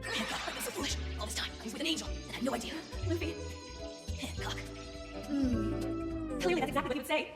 Hancock, I've been so foolish. All this time, I was with an angel, and I had no idea. Luffy. Hancock. Clearly that's exactly what he would say.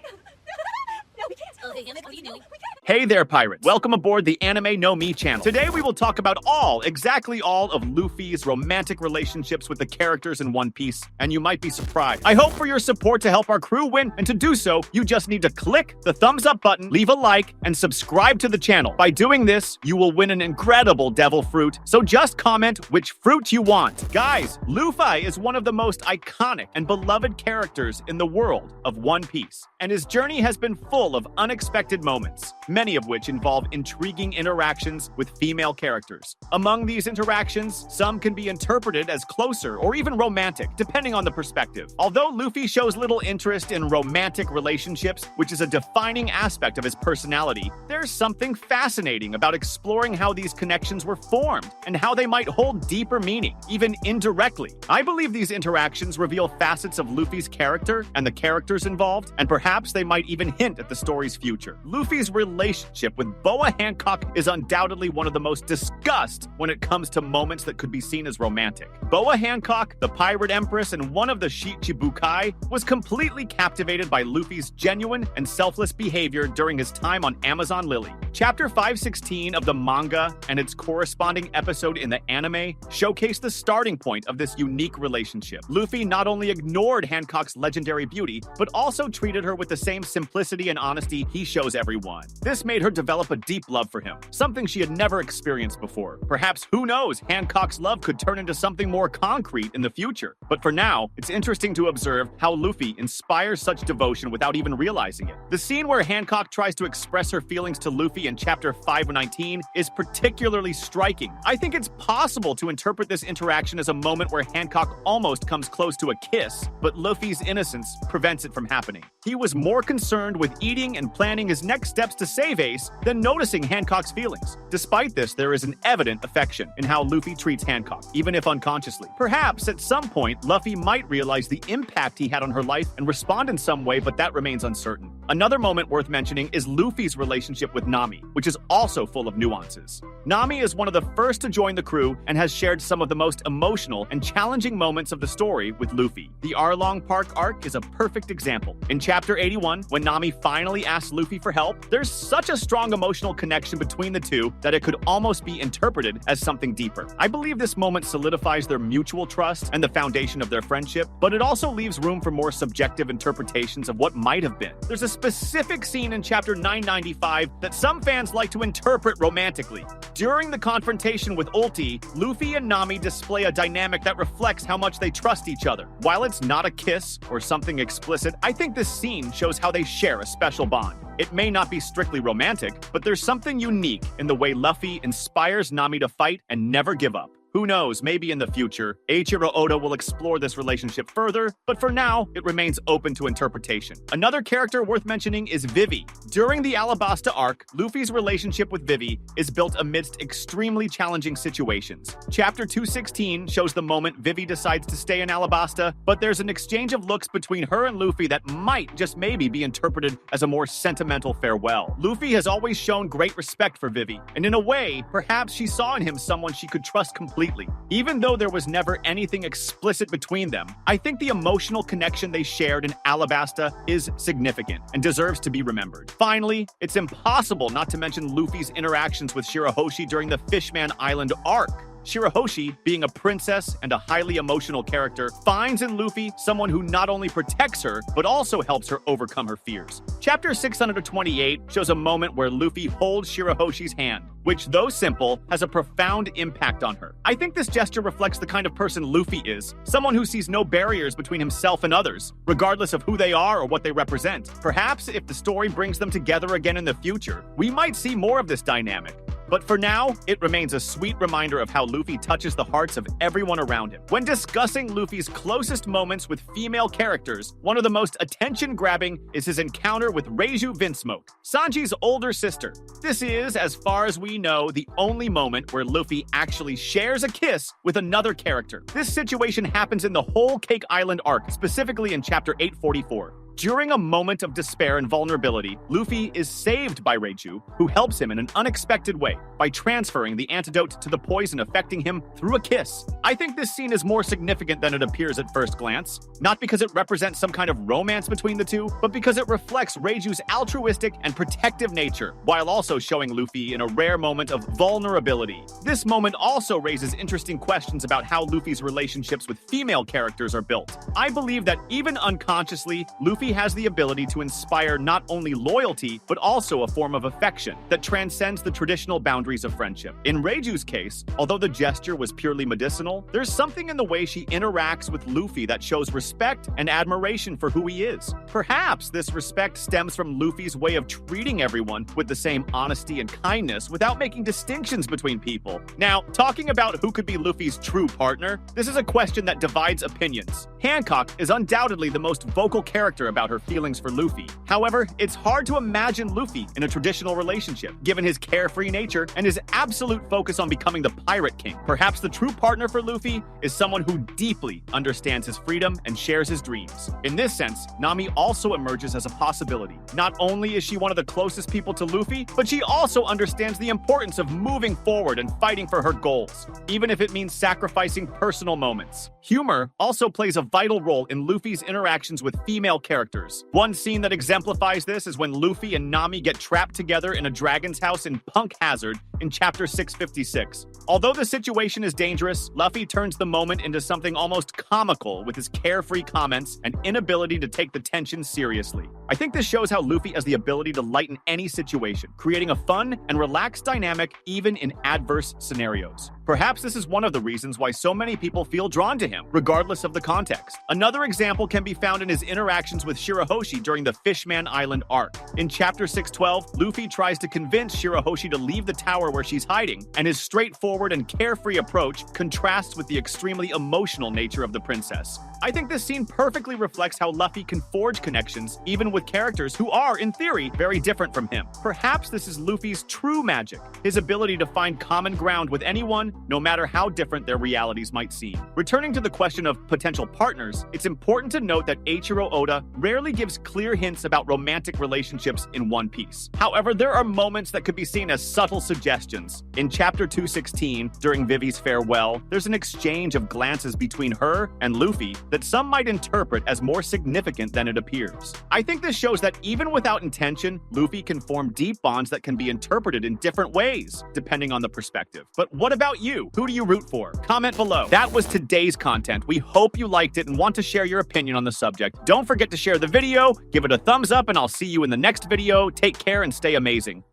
No, we can't. Oh, hey, what are you doing? We can't. Hey there, pirates. Welcome aboard the Anime No Mi channel. Today we will talk about exactly all of Luffy's romantic relationships with the characters in One Piece, and you might be surprised. I hope for your support to help our crew win, and to do so, you just need to click the thumbs up button, leave a like, and subscribe to the channel. By doing this, you will win an incredible devil fruit, so just comment which fruit you want. Guys, Luffy is one of the most iconic and beloved characters in the world of One Piece, and his journey has been full of unexpected moments, many of which involve intriguing interactions with female characters. Among these interactions, some can be interpreted as closer or even romantic, depending on the perspective. Although Luffy shows little interest in romantic relationships, which is a defining aspect of his personality, there's something fascinating about exploring how these connections were formed and how they might hold deeper meaning, even indirectly. I believe these interactions reveal facets of Luffy's character and the characters involved, and perhaps they might even hint at the story's future. Luffy's relationship with Boa Hancock is undoubtedly one of the most discussed when it comes to moments that could be seen as romantic. Boa Hancock, the pirate empress and one of the Shichibukai, was completely captivated by Luffy's genuine and selfless behavior during his time on Amazon Lily. Chapter 516 of the manga and its corresponding episode in the anime showcase the starting point of this unique relationship. Luffy not only ignored Hancock's legendary beauty, but also treated her with the same simplicity and honesty he shows everyone. This made her develop a deep love for him, something she had never experienced before. Perhaps, who knows, Hancock's love could turn into something more concrete in the future. But for now, it's interesting to observe how Luffy inspires such devotion without even realizing it. The scene where Hancock tries to express her feelings to Luffy in chapter 519 is particularly striking. I think it's possible to interpret this interaction as a moment where Hancock almost comes close to a kiss, but Luffy's innocence prevents it from happening. He was more concerned with eating and planning his next steps to save Ace than noticing Hancock's feelings. Despite this, there is an evident affection in how Luffy treats Hancock, even if unconsciously. Perhaps, at some point, Luffy might realize the impact he had on her life and respond in some way, but that remains uncertain. Another moment worth mentioning is Luffy's relationship with Nami, which is also full of nuances. Nami is one of the first to join the crew and has shared some of the most emotional and challenging moments of the story with Luffy. The Arlong Park arc is a perfect example. In chapter 81, when Nami finally asks Luffy for help, there's such a strong emotional connection between the two that it could almost be interpreted as something deeper. I believe this moment solidifies their mutual trust and the foundation of their friendship, but it also leaves room for more subjective interpretations of what might have been. There's a specific scene in chapter 995 that some fans like to interpret romantically. During the confrontation with Ulti, Luffy and Nami display a dynamic that reflects how much they trust each other. While it's not a kiss or something explicit, I think this scene shows how they share a special bond. It may not be strictly romantic, but there's something unique in the way Luffy inspires Nami to fight and never give up. Who knows, maybe in the future, Eiichiro Oda will explore this relationship further, but for now, it remains open to interpretation. Another character worth mentioning is Vivi. During the Alabasta arc, Luffy's relationship with Vivi is built amidst extremely challenging situations. Chapter 216 shows the moment Vivi decides to stay in Alabasta, but there's an exchange of looks between her and Luffy that might just maybe be interpreted as a more sentimental farewell. Luffy has always shown great respect for Vivi, and in a way, perhaps she saw in him someone she could trust completely. Even though there was never anything explicit between them, I think the emotional connection they shared in Alabasta is significant and deserves to be remembered. Finally, it's impossible not to mention Luffy's interactions with Shirahoshi during the Fishman Island arc. Shirahoshi, being a princess and a highly emotional character, finds in Luffy someone who not only protects her, but also helps her overcome her fears. Chapter 628 shows a moment where Luffy holds Shirahoshi's hand, which, though simple, has a profound impact on her. I think this gesture reflects the kind of person Luffy is, someone who sees no barriers between himself and others, regardless of who they are or what they represent. Perhaps if the story brings them together again in the future, we might see more of this dynamic. But for now, it remains a sweet reminder of how Luffy touches the hearts of everyone around him. When discussing Luffy's closest moments with female characters, one of the most attention-grabbing is his encounter with Reiju Vinsmoke, Sanji's older sister. This is, as far as we know, the only moment where Luffy actually shares a kiss with another character. This situation happens in the whole Cake Island arc, specifically in chapter 844. During a moment of despair and vulnerability, Luffy is saved by Reiju, who helps him in an unexpected way by transferring the antidote to the poison affecting him through a kiss. I think this scene is more significant than it appears at first glance, not because it represents some kind of romance between the two, but because it reflects Reiju's altruistic and protective nature, while also showing Luffy in a rare moment of vulnerability. This moment also raises interesting questions about how Luffy's relationships with female characters are built. I believe that even unconsciously, Luffy has the ability to inspire not only loyalty, but also a form of affection that transcends the traditional boundaries of friendship. In Reiju's case, although the gesture was purely medicinal, there's something in the way she interacts with Luffy that shows respect and admiration for who he is. Perhaps this respect stems from Luffy's way of treating everyone with the same honesty and kindness without making distinctions between people. Now, talking about who could be Luffy's true partner, this is a question that divides opinions. Hancock is undoubtedly the most vocal character about her feelings for Luffy. However, it's hard to imagine Luffy in a traditional relationship, given his carefree nature and his absolute focus on becoming the Pirate King. Perhaps the true partner for Luffy is someone who deeply understands his freedom and shares his dreams. In this sense, Nami also emerges as a possibility. Not only is she one of the closest people to Luffy, but she also understands the importance of moving forward and fighting for her goals, even if it means sacrificing personal moments. Humor also plays a vital role in Luffy's interactions with female characters. One scene that exemplifies this is when Luffy and Nami get trapped together in a dragon's house in Punk Hazard in chapter 656. Although the situation is dangerous, Luffy turns the moment into something almost comical with his carefree comments and inability to take the tension seriously. I think this shows how Luffy has the ability to lighten any situation, creating a fun and relaxed dynamic even in adverse scenarios. Perhaps this is one of the reasons why so many people feel drawn to him, regardless of the context. Another example can be found in his interactions with Shirahoshi during the Fishman Island arc. In chapter 612, Luffy tries to convince Shirahoshi to leave the tower where she's hiding, and his straightforward and carefree approach contrasts with the extremely emotional nature of the princess. I think this scene perfectly reflects how Luffy can forge connections, even with characters who are, in theory, very different from him. Perhaps this is Luffy's true magic, his ability to find common ground with anyone, no matter how different their realities might seem. Returning to the question of potential partners, it's important to note that Eiichiro Oda rarely gives clear hints about romantic relationships in One Piece. However, there are moments that could be seen as subtle suggestions. In chapter 216, during Vivi's farewell, there's an exchange of glances between her and Luffy that some might interpret as more significant than it appears. I think this shows that even without intention, Luffy can form deep bonds that can be interpreted in different ways, depending on the perspective. But what about you? Who do you root for? Comment below. That was today's content. We hope you liked it and want to share your opinion on the subject. Don't forget to share the video, give it a thumbs up, and I'll see you in the next video. Take care and stay amazing.